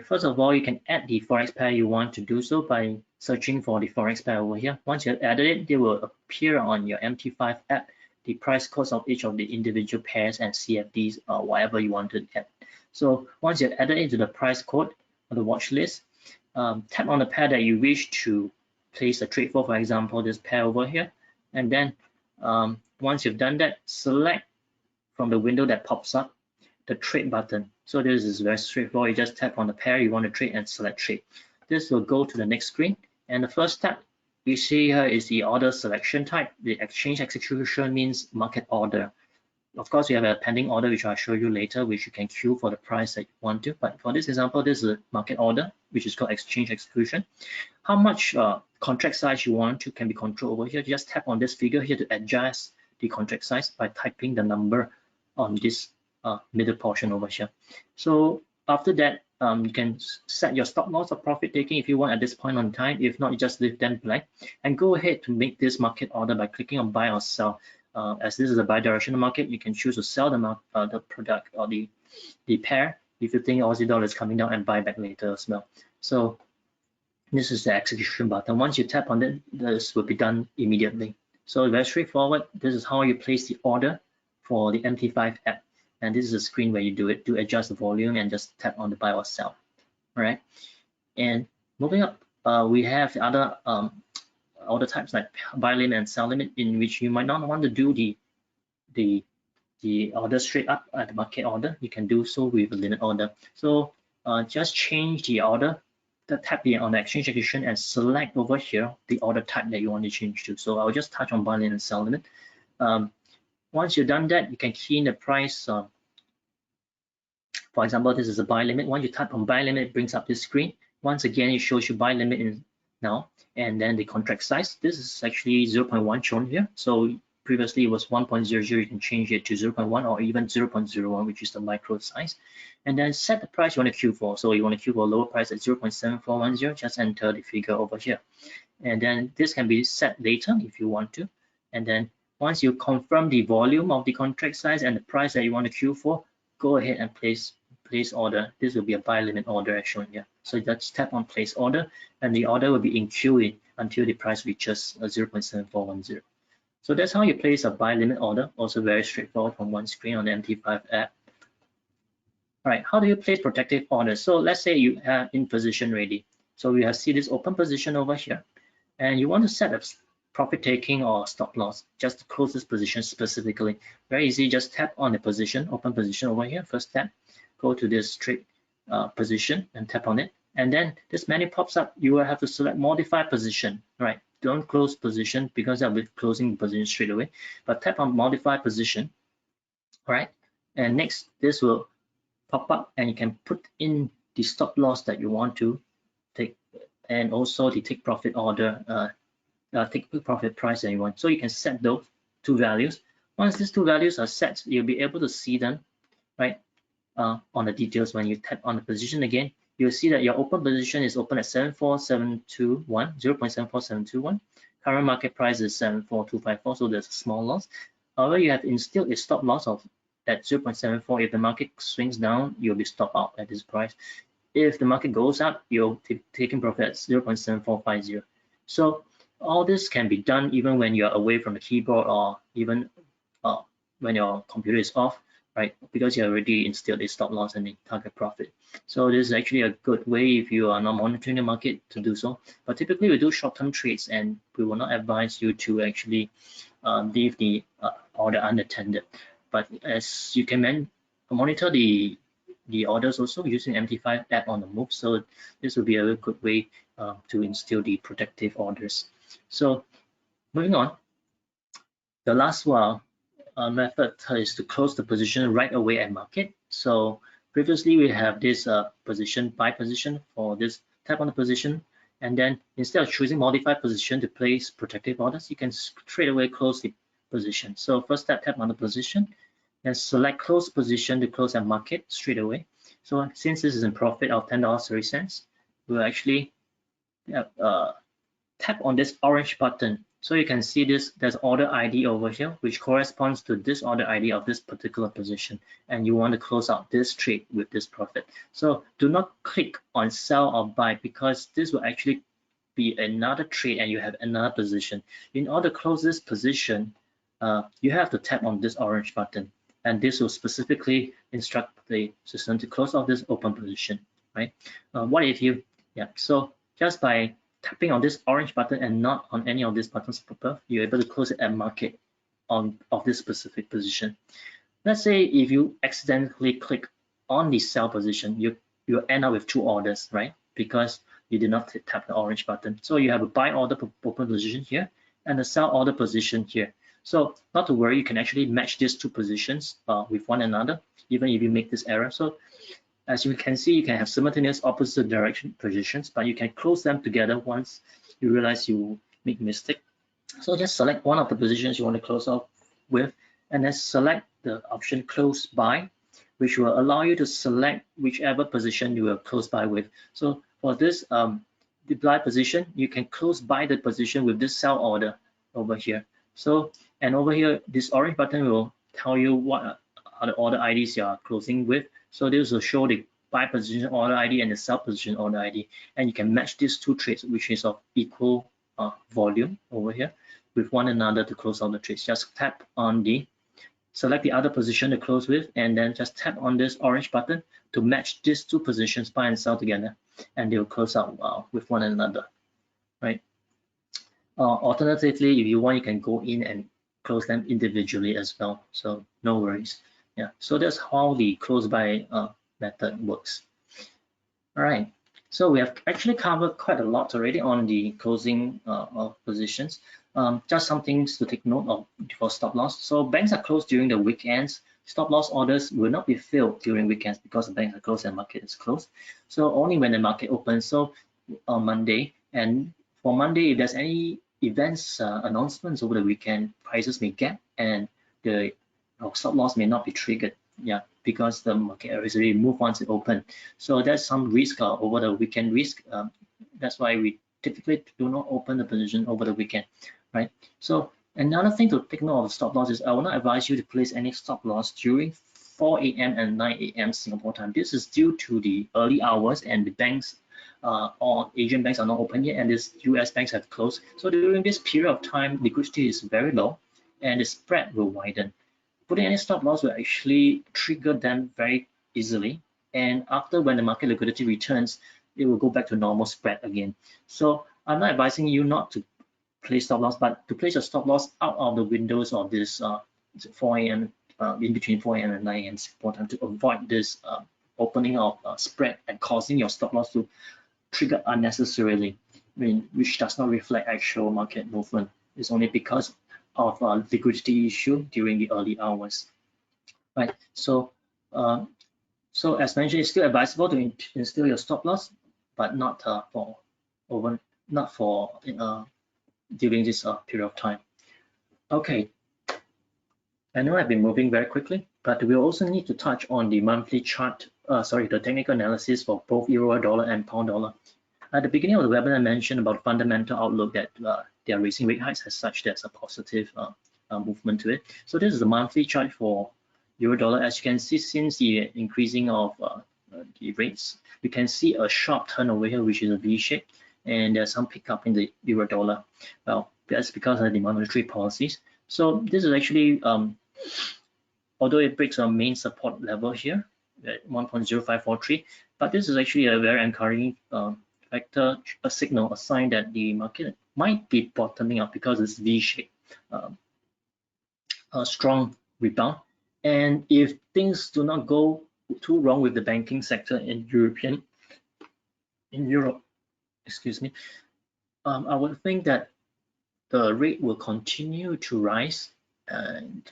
first of all, you can add the Forex pair you want to do so by searching for the Forex pair over here. Once you have added it, they will appear on your MT5 app, the price codes of each of the individual pairs and CFDs or whatever you want to add. So once you've added it to the price code or the watch list, tap on the pair that you wish to place a trade for example, this pair over here. And then once you've done that, select from the window that pops up the trade button. So this is very straightforward. You just tap on the pair you want to trade and select trade. This will go to the next screen. And the first tab you see here is the order selection type. The exchange execution means market order. Of course, you have a pending order, which I'll show you later, which you can queue for the price that you want to. But for this example, this is a market order, which is called exchange execution. How much contract size you want to can be controlled over here. Just tap on this figure here to adjust the contract size by typing the number on this middle portion over here. So after that, you can set your stop loss or profit taking if you want at this point on time. If not, you just leave them blank and go ahead to make this market order by clicking on buy or sell. As this is a bi-directional market, you can choose to sell the product or the pair if you think Aussie dollar is coming down and buy back later as well. So this is the execution button. Once you tap on it, this will be done immediately. So very straightforward. This is how you place the order for the MT5 app. And this is a screen where you do it to adjust the volume and just tap on the buy or sell. All right. And moving up, we have the other order types like buy limit and sell limit, in which you might not want to do the order straight up at the market order. You can do so with a limit order. So just change the order, tap here on the exchange execution and select over here the order type that you want to change to. So I'll just touch on buy limit and sell limit. Once you've done that, you can key in the price. For example, this is a buy limit. Once you tap on buy limit, it brings up this screen. Once again, it shows you buy limit in now, and then the contract size. This is actually 0.1 shown here. So previously it was 1.00. You can change it to 0.1 or even 0.01, which is the micro size. And then set the price you want to queue for. So you want to queue for a lower price at 0.7410. Just enter the figure over here. And then this can be set later if you want to. And then once you confirm the volume of the contract size and the price that you want to queue for, go ahead and place order. This will be a buy limit order as shown here. So just tap on place order, and the order will be in queuing until the price reaches 0.7410. So that's how you place a buy limit order. Also very straightforward from one screen on the MT5 app. All right, how do you place protective orders? So let's say you are in position ready. So we have see this open position over here, and you want to set up profit taking or stop loss just to close this position specifically. Very easy, just tap on the position, open position over here. First tap, go to this trade position and tap on it, and then this menu pops up. You will have to select modify position. Right, don't close position because that will be closing the position straight away, but tap on modify position. All right, and next this will pop up and you can put in the stop loss that you want to take, and also the take profit order, take profit price that you want. So you can set those two values. Once these two values are set, you'll be able to see them right on the details. When you tap on the position again, you'll see that your open position is open at 74721, 0.74721. Current market price is 74254, so there's a small loss. However, you have instilled a stop loss of at 0.74. If the market swings down, you'll be stopped out at this price. If the market goes up, you're taking profit at 0.7450. So all this can be done even when you're away from the keyboard, or even when your computer is off, right? Because you already instilled a stop loss and a target profit. So this is actually a good way if you are not monitoring the market to do so. But typically we do short-term trades, and we will not advise you to actually leave the order unattended. But as you can monitor the orders also using MT5 app on the move, so this will be a good way to instill the protective orders. So moving on, the last method is to close the position right away at market. So previously we have this buy position for this. Tap on the position, and then instead of choosing modify position to place protective orders, you can straight away close the position. So first tap on the position and select close position to close at market straight away. So since this is in profit of $10.30, we'll actually tap on this orange button. So you can see this, there's order ID over here, which corresponds to this order ID of this particular position, and you want to close out this trade with this profit. So do not click on sell or buy, because this will actually be another trade and you have another position. In order to close this position, you have to tap on this orange button, and this will specifically instruct the system to close off this open position, right? What if you, so just by tapping on this orange button and not on any of these buttons above, you're able to close it at market of this specific position. Let's say if you accidentally click on the sell position, you'll end up with two orders, right? Because you did not tap the orange button. So you have a buy order open position here and a sell order position here. So not to worry, you can actually match these two positions with one another, even if you make this error. So as you can see, you can have simultaneous opposite direction positions, but you can close them together once you realize you make a mistake. So just select one of the positions you want to close out with, and then select the option close by, which will allow you to select whichever position you will close by with. So for this deploy position, you can close by the position with this sell order over here. So, and over here, this orange button will tell you what are the order IDs you are closing with. So this will show the buy position order ID and the sell position order ID, and you can match these two trades, which is of equal volume over here, with one another to close out the trades. Just tap on select the other position to close with, and then just tap on this orange button to match these two positions, buy and sell together, and they'll close out with one another, right? Alternatively, if you want, you can go in and close them individually as well, so no worries. Yeah, so that's how the close by method works. All right, so we have actually covered quite a lot already on the closing of positions. Just some things to take note of for stop loss. So banks are closed during the weekends. Stop loss orders will not be filled during weekends because the banks are closed and market is closed. So only when the market opens. So on Monday, and for Monday, if there's any events, announcements over the weekend, prices may gap and the stop loss may not be triggered. Yeah, because the market has already moved once it opened. So there's some risk over the weekend risk. That's why we typically do not open the position over the weekend, right? So another thing to take note of stop loss is I will not advise you to place any stop loss during 4 a.m. and 9 a.m. Singapore time. This is due to the early hours and the banks or Asian banks are not open yet, and these US banks have closed. So during this period of time, liquidity is very low and the spread will widen. Putting any stop loss will actually trigger them very easily, and after when the market liquidity returns, it will go back to normal spread again. So I'm not advising you not to place stop loss, but to place a stop loss out of the windows of this 4 a.m. In between 4 a.m. and 9 a.m. Singapore time to avoid this opening of spread and causing your stop loss to trigger unnecessarily, which does not reflect actual market movement. It's only because of liquidity issue during the early hours, right? So, so as mentioned, it's still advisable to instill your stop loss, but not during this period of time. Okay, I know I've been moving very quickly, but we also need to touch on the monthly chart. The technical analysis for both euro dollar and pound dollar. At the beginning of the webinar, I mentioned about fundamental outlook that they are raising rate hikes. As such, there's a positive movement to it. So this is the monthly chart for euro dollar. As you can see, since the increasing of the rates, we can see a sharp turn over here, which is a V shape, and there's some pickup in the euro dollar. Well, that's because of the monetary policies. So this is actually, although it breaks our main support level here at 1.0543, but this is actually a very encouraging factor, a signal, a sign that the market might be bottoming out because it's V-shaped, a strong rebound. And if things do not go too wrong with the banking sector in Europe, excuse me, I would think that the rate will continue to rise and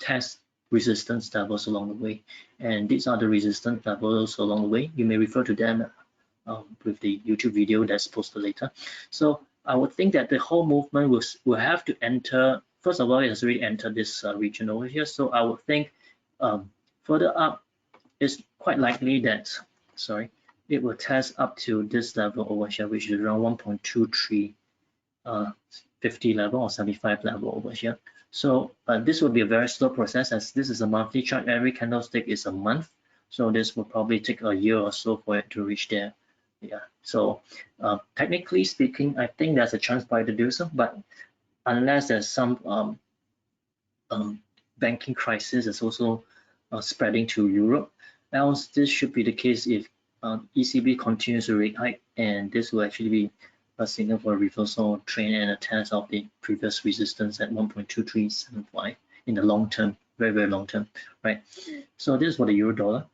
test resistance levels along the way. And these are the resistance levels along the way. You may refer to them with the YouTube video that's posted later. So I would think that the whole movement will have to enter, first of all, it has already entered this region over here. So I would think further up, it's quite likely that, it will test up to this level over here, which is around 1.2350 level or 75 level over here. So this will be a very slow process, as this is a monthly chart. Every candlestick is a month. So this will probably take a year or so for it to reach there. Yeah, so technically speaking, I think there's a chance for it to do so, but unless there's some banking crisis that's also spreading to Europe, else this should be the case if ECB continues to rate hike, and this will actually be a signal for a reversal trend and a test of the previous resistance at 1.2375 in the long term, very, very long term, right? So this is for the euro dollar.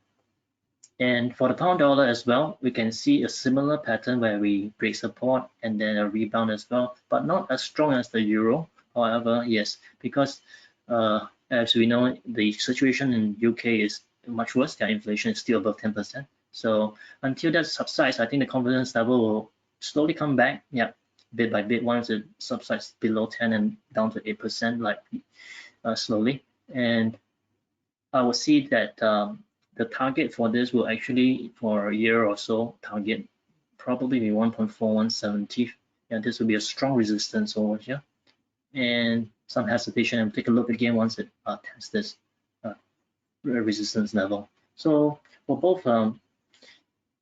And for the pound dollar as well, we can see a similar pattern where we break support and then a rebound as well, but not as strong as the euro However, yes, because as we know, the situation in UK is much worse. Their inflation is still above 10%. So until that subsides, I think the confidence level will slowly come back. Yeah, bit by bit. Once it subsides below 10 and down to 8%, like slowly. And I will see that the target for this will actually, for a year or so, target probably be 1.4170. And this will be a strong resistance over here. And some hesitation, and take a look again once it tests this resistance level. So for both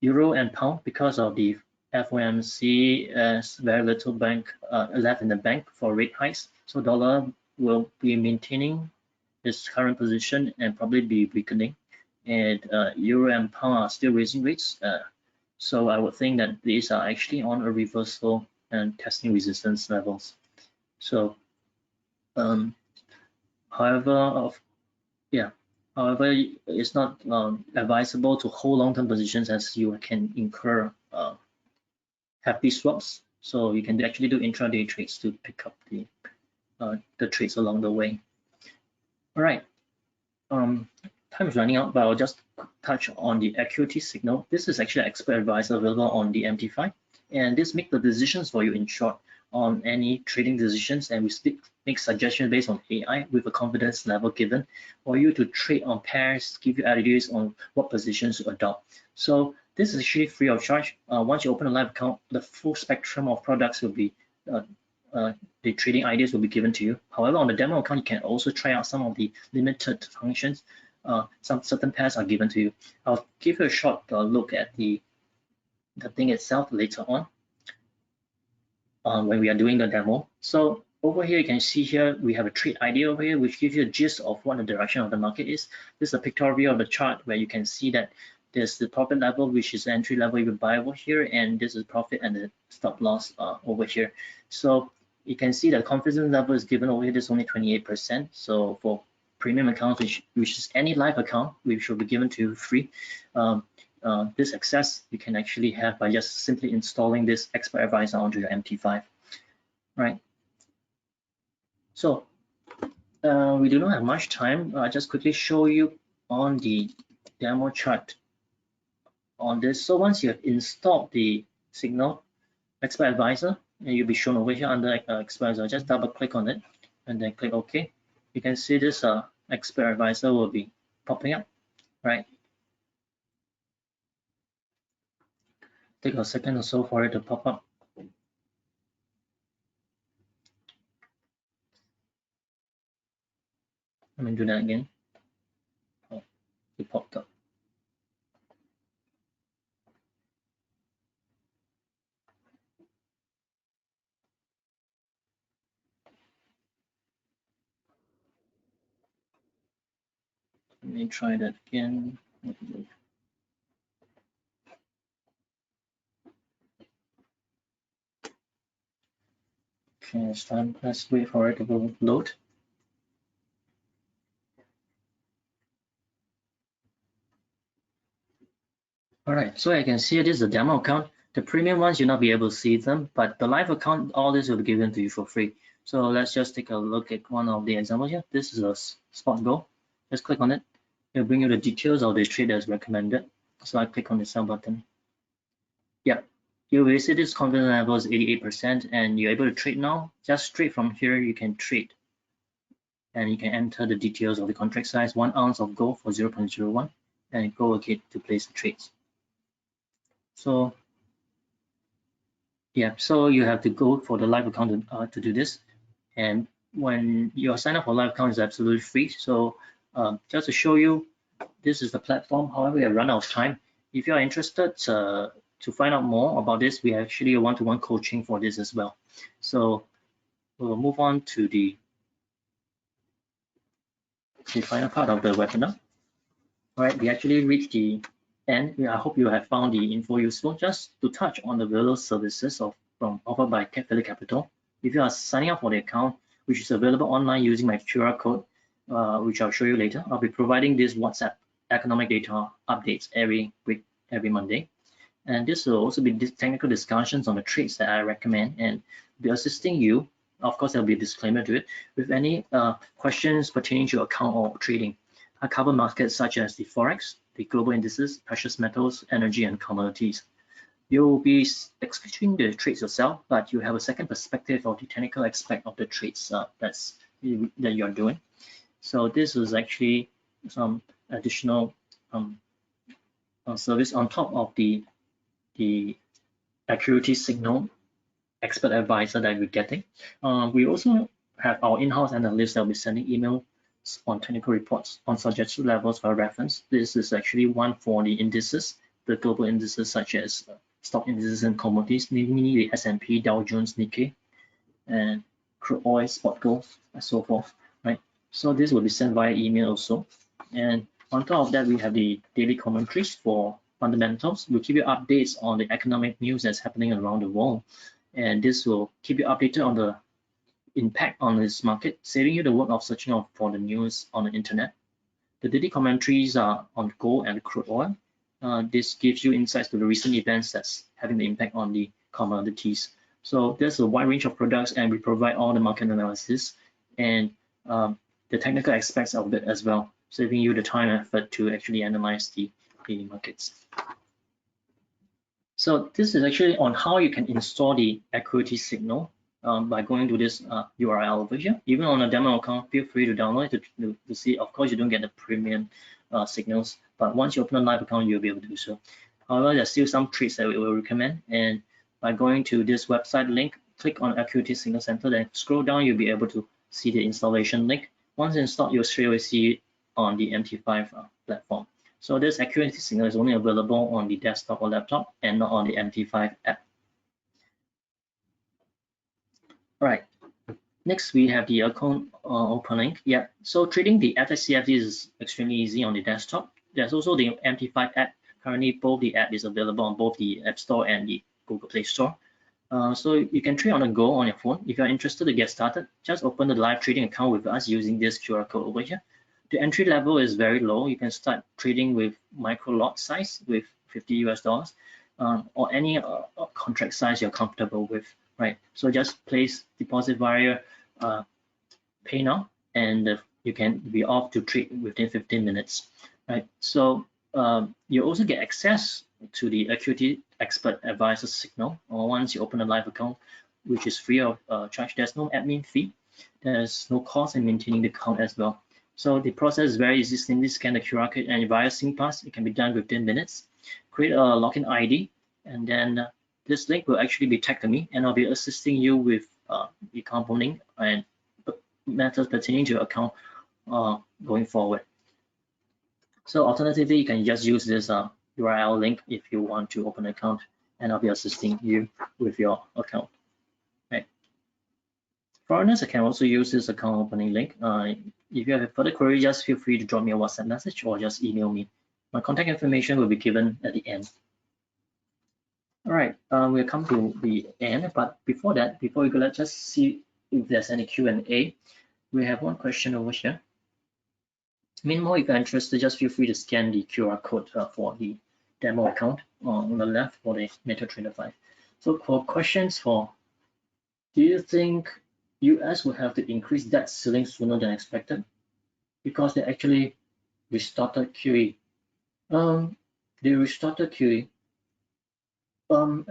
Euro and Pound, because of the FOMC, as very little bank left in the bank for rate hikes, so dollar will be maintaining its current position and probably be weakening. And Euro and Pound are still raising rates. So I would think that these are actually on a reversal and testing resistance levels. So however, it's not advisable to hold long-term positions, as you can incur hefty swaps. So you can actually do intraday trades to pick up the trades along the way. All right. Time is running out, but I'll just touch on the acuity signal. This is actually expert advice available on the MT5, and this makes the decisions for you in short on any trading decisions, and we make suggestions based on AI with a confidence level given for you to trade on pairs, give you ideas on what positions to adopt. So this is actually free of charge. Once you open a live account, the full spectrum of products will be the trading ideas will be given to you. However, on the demo account, you can also try out some of the limited functions. Some certain pairs are given to you. I'll give you a short look at the thing itself later on when we are doing the demo. So over here, you can see here, we have a trade idea over here, which gives you a gist of what the direction of the market is. This is a pictorial view of the chart where you can see that there's the profit level, which is the entry level you can buy over here, and this is profit and the stop loss over here. So you can see that confidence level is given over here. This is only 28%. So for premium accounts, which is any live account, which will be given to you free. This access you can actually have by just simply installing this expert advisor onto your MT5, right? So we do not have much time. I'll just quickly show you on the demo chart on this. So once you have installed the signal expert advisor, and you'll be shown over here under expert advisor, just double click on it and then click OK. You can see this expert advisor will be popping up, right? Take a second or so for it to pop up. Let me do that again. Oh, it popped up. Let me try that again. Okay, it's time. Let's wait for it to load. All right, so I can see this is a demo account. The premium ones, you'll not be able to see them, but the live account, all this will be given to you for free. So let's just take a look at one of the examples here. This is a spot go. Just click on it. It'll bring you the details of the trade as recommended. So I click on the sell button. Yeah, you will see this confidence level is 88%, and you're able to trade now. Just straight from here, you can trade. And you can enter the details of the contract size, 1 ounce of gold for 0.01, and go again to place the trades. So yeah, so you have to go for the live account to do this. And when you sign up for live account, is absolutely free. So just to show you, this is the platform. However, we have run out of time. If you are interested to find out more about this, we actually a one-to-one coaching for this as well. So we'll move on to the final part of the webinar. All right, we actually reached the end. I hope you have found the info useful. Just to touch on the various services offered by Phillip Capital. If you are signing up for the account, which is available online using my QR code, which I'll show you later, I'll be providing this WhatsApp economic data updates every week, every Monday. And this will also be technical discussions on the trades that I recommend and be assisting you of course there'll be a disclaimer to it, with any questions pertaining to account or trading. I cover markets such as the Forex, the global indices, precious metals, energy, and commodities. You'll be executing the trades yourself, but you have a second perspective of the technical aspect of the trades that you're doing. So this is actually some additional service on top of the accuracy signal expert advisor that we're getting. We also have our in-house analysts that will be sending emails on technical reports on suggested levels for reference. This is actually one for the indices, the global indices such as stock indices and commodities, namely the S&P, Dow Jones, Nikkei, and crude oil, spot gold, and so forth, right? So this will be sent via email also. And on top of that, we have the daily commentaries for fundamentals. We'll give you updates on the economic news that's happening around the world. And this will keep you updated on the impact on this market, saving you the work of searching for the news on the internet. The daily commentaries are on gold and crude oil. This gives you insights to the recent events that's having the impact on the commodities. So there's a wide range of products, and we provide all the market analysis and the technical aspects of it as well, saving you the time and effort to actually analyze the markets. So this is actually on how you can install the accuracy signal by going to this URL over here. Even on a demo account, feel free to download it to see. Of course, you don't get the premium signals, but once you open a live account, you'll be able to do so. However, there's still some tricks that we will recommend, and by going to this website link, click on Accuracy Signal Center, then scroll down, you'll be able to see the installation link. Once installed, you'll straight away see it on the MT5 platform. So this accuracy signal is only available on the desktop or laptop and not on the MT5 app. All right, next we have the account opening. Yeah, so trading the FXCFD is extremely easy on the desktop. There's also the MT5 app. Currently, both the app is available on both the App Store and the Google Play Store. So you can trade on the go on your phone. If you're interested to get started, just open the live trading account with us using this QR code over here. The entry level is very low. You can start trading with micro lot size with $50 US, or any contract size you're comfortable with, right? So just place deposit via Pay Now, and you can be off to trade within 15 minutes, right? So you also get access to the Accuracy Expert Advisor signal once you open a live account, which is free of charge. There's no admin fee. There's no cost in maintaining the account as well. So the process is very easy. Simply scan the QR code and via SingPass, it can be done within minutes. Create a login ID, and then this link will actually be tagged to me, and I'll be assisting you with the account opening and matters pertaining to your account going forward. So alternatively, you can just use this URL link if you want to open an account, and I'll be assisting you with your account. Right. Foreigners can also use this account opening link. If you have a further query, just feel free to drop me a WhatsApp message or just email me. My contact information will be given at the end. All right, we'll come to the end, but before that, before we go, let's just see if there's any Q&A. We have one question over here. Meanwhile, if you're interested, just feel free to scan the QR code for the demo account on the left for the MetaTrader 5. So for questions for, do you think US will have to increase debt ceiling sooner than expected? Because they actually restarted QE. They restarted QE.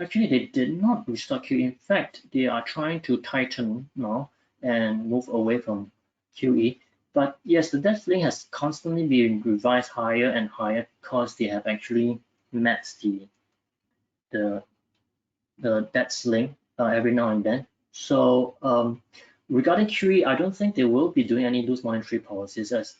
Actually, they did not restart QE. In fact, they are trying to tighten now and move away from QE. But yes, the debt ceiling has constantly been revised higher and higher because they have actually met the debt ceiling every now and then. So regarding QE, I don't think they will be doing any loose monetary policies, as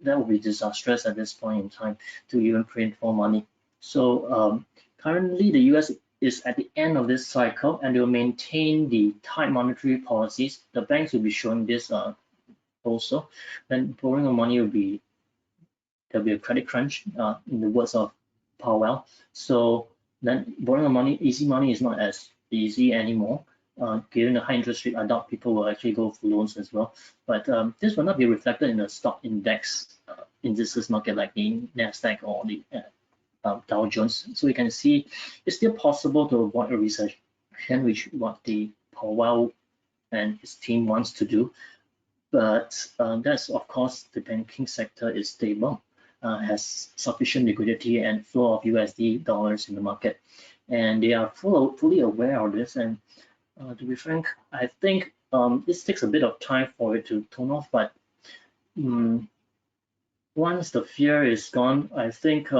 that would be disastrous at this point in time to even print more money. So currently, the US is at the end of this cycle, and they will maintain the tight monetary policies. The banks will be showing this also. Then borrowing of money will be, there'll be a credit crunch in the words of Powell. So then borrowing of money, easy money is not as easy anymore. Given the high interest rate, I doubt people will actually go for loans as well. But this will not be reflected in the stock index indices market like the NASDAQ or the Dow Jones. So you can see it's still possible to avoid a recession, which what the Powell and his team wants to do. But that's, of course, the banking sector is stable, has sufficient liquidity and flow of USD dollars in the market, and they are fully aware of this. And to be frank, I think this takes a bit of time for it to tone off, but once the fear is gone, I think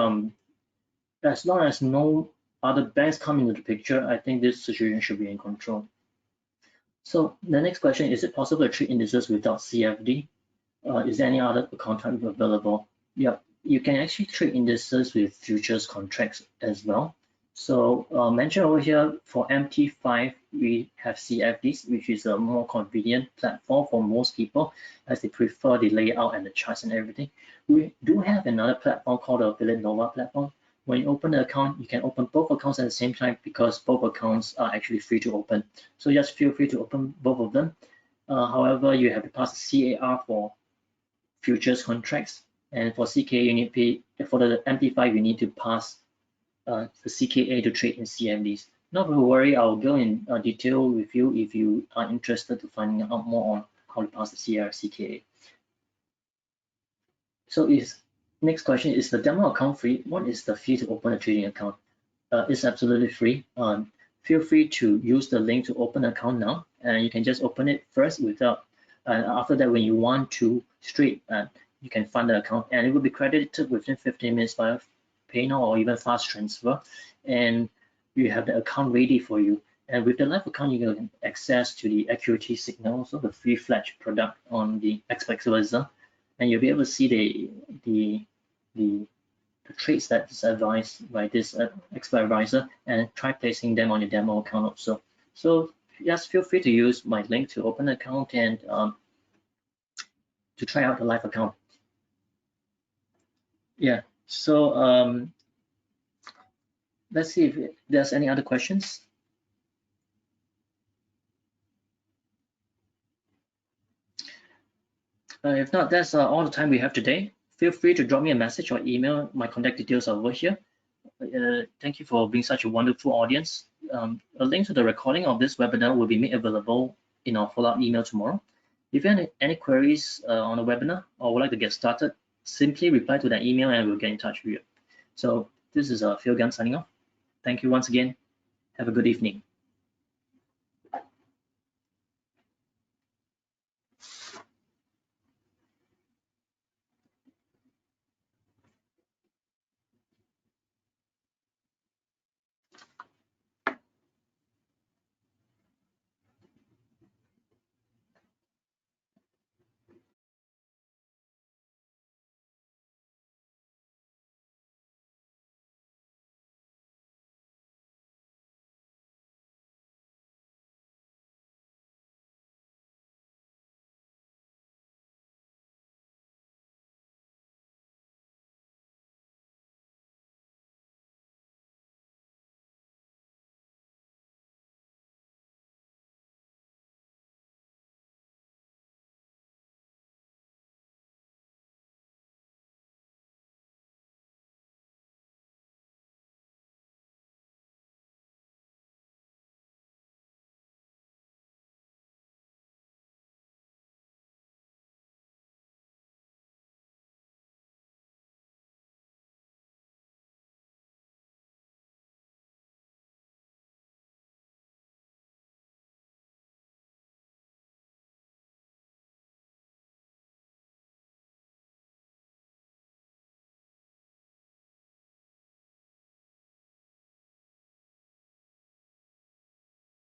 as long as no other banks come into the picture, I think this situation should be in control. So the next question, is it possible to trade indices without CFD? Is there any other account type available? Yeah, you can actually trade indices with futures contracts as well. So mentioned over here, for MT5, we have CFDs, which is a more convenient platform for most people as they prefer the layout and the charts and everything. We do have another platform called the Phillip MT5 platform. When you open the account, you can open both accounts at the same time because both accounts are actually free to open. So just feel free to open both of them. However, you have to pass CAR for futures contracts, and for CKA, you need to pay, for the MT5, you need to pass the CKA to trade in CFDs. Not to worry, I'll go in detail with you if you are interested to finding out more on how to pass the CKA. So next question, is the demo account free? What is the fee to open a trading account? It's absolutely free. Feel free to use the link to open an account now, and you can just open it first without, and after that, when you want to trade, you can fund the account, and it will be credited within 15 minutes via PayNow or even fast transfer, and you have the account ready for you. And with the live account, you can access to the equity signal, so the free-fledged product on the Expressor, and you'll be able to see the trades that's advised by this expert advisor, and try placing them on your demo account also. So just feel free to use my link to open an account and to try out the live account. Yeah, so let's see if there's any other questions. If not, that's all the time we have today. Feel free to drop me a message or email. My contact details are over here. Thank you for being such a wonderful audience. A link to the recording of this webinar will be made available in our follow-up email tomorrow. If you have any queries on the webinar or would like to get started, simply reply to that email and we'll get in touch with you. So this is Phil Gunn signing off. Thank you once again. Have a good evening.